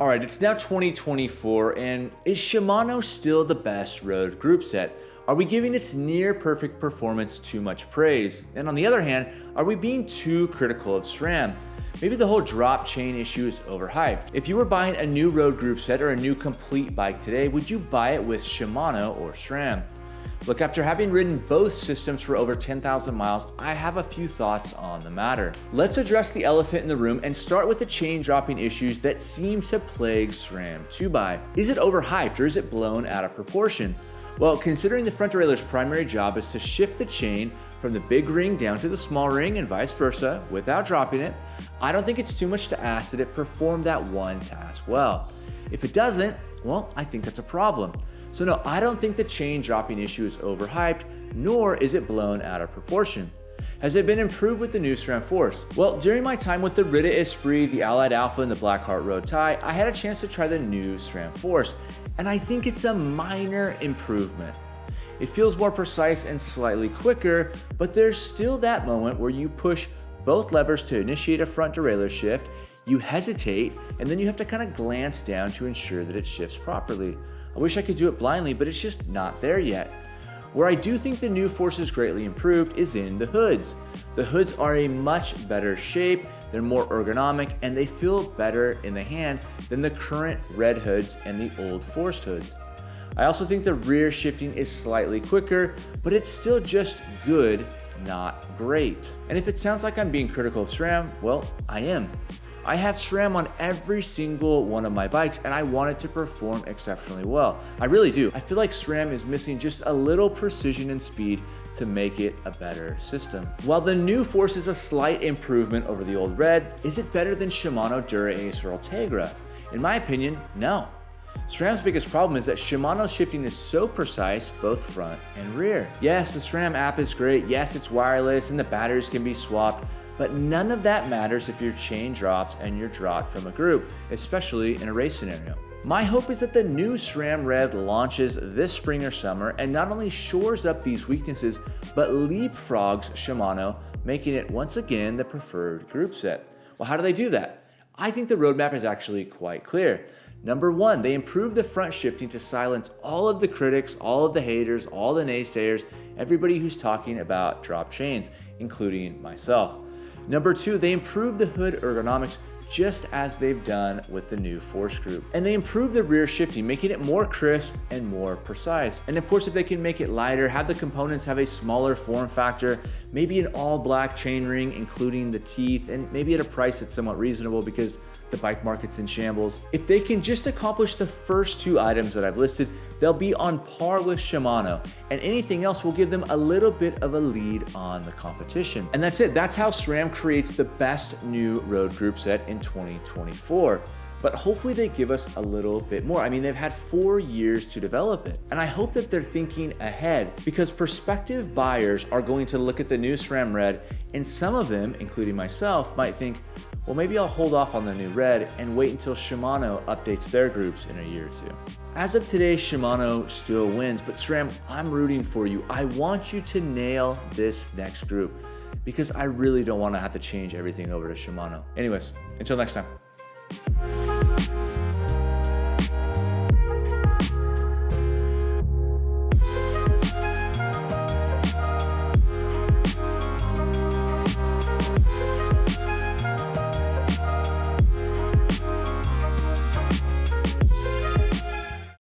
All right, it's now 2024, and is Shimano still the best road group set? Are we giving its near perfect performance too much praise? And on the other hand, are we being too critical of SRAM? Maybe the whole drop chain issue is overhyped. If you were buying a new road group set or a new complete bike today, would you buy it with Shimano or SRAM? Look, after having ridden both systems for over 10,000 miles, I have a few thoughts on the matter. Let's address the elephant in the room and start with the chain dropping issues that seem to plague SRAM 2x. Is it overhyped or is it blown out of proportion? Well, considering the front derailleur's primary job is to shift the chain from the big ring down to the small ring and vice versa without dropping it, I don't think it's too much to ask that it perform that one task well. If it doesn't, well, I think that's a problem. So no, I don't think the chain dropping issue is overhyped, nor is it blown out of proportion. Has it been improved with the new SRAM Force? Well, during my time with the Rita Esprit, the Allied Alpha, and the Blackheart Road Tie, I had a chance to try the new SRAM Force, and I think it's a minor improvement. It feels more precise and slightly quicker, but there's still that moment where you push both levers to initiate a front derailleur shift, you hesitate, and then you have to kind of glance down to ensure that it shifts properly. I wish I could do it blindly, but it's just not there yet. Where I do think the new Force is greatly improved is in the hoods. The hoods are a much better shape, they're more ergonomic, and they feel better in the hand than the current Red hoods and the old Forced hoods. I also think the rear shifting is slightly quicker, but it's still just good, not great. And if it sounds like I'm being critical of SRAM, well, I am. I have SRAM on every single one of my bikes and I want it to perform exceptionally well. I really do. I feel like SRAM is missing just a little precision and speed to make it a better system. While the new Force is a slight improvement over the old Red, is it better than Shimano Dura Ace or Ultegra? In my opinion, no. SRAM's biggest problem is that Shimano's shifting is so precise, both front and rear. Yes, the SRAM app is great. Yes, it's wireless and the batteries can be swapped, but none of that matters if your chain drops and you're dropped from a group, especially in a race scenario. My hope is that the new SRAM Red launches this spring or summer and not only shores up these weaknesses, but leapfrogs Shimano, making it once again the preferred group set. Well, how do they do that? I think the roadmap is actually quite clear. Number one, they improve the front shifting to silence all of the critics, all of the haters, all the naysayers, everybody who's talking about drop chains, including myself. Number two, they improve the hood ergonomics just as they've done with the new Force group. And they improve the rear shifting, making it more crisp and more precise. And of course, if they can make it lighter, have the components have a smaller form factor, maybe an all black chain ring, including the teeth, and maybe at a price that's somewhat reasonable because the bike market's in shambles. If they can just accomplish the first two items that I've listed, they'll be on par with Shimano, and anything else will give them a little bit of a lead on the competition. And that's it. That's how SRAM creates the best new road group set in 2024. But hopefully they give us a little bit more. I mean, they've had 4 years to develop it. And I hope that they're thinking ahead because prospective buyers are going to look at the new SRAM Red, and some of them, including myself, might think, well, maybe I'll hold off on the new Red and wait until Shimano updates their groups in a year or two. As of today, Shimano still wins, but SRAM, I'm rooting for you. I want you to nail this next group because I really don't want to have to change everything over to Shimano. Anyways, until next time.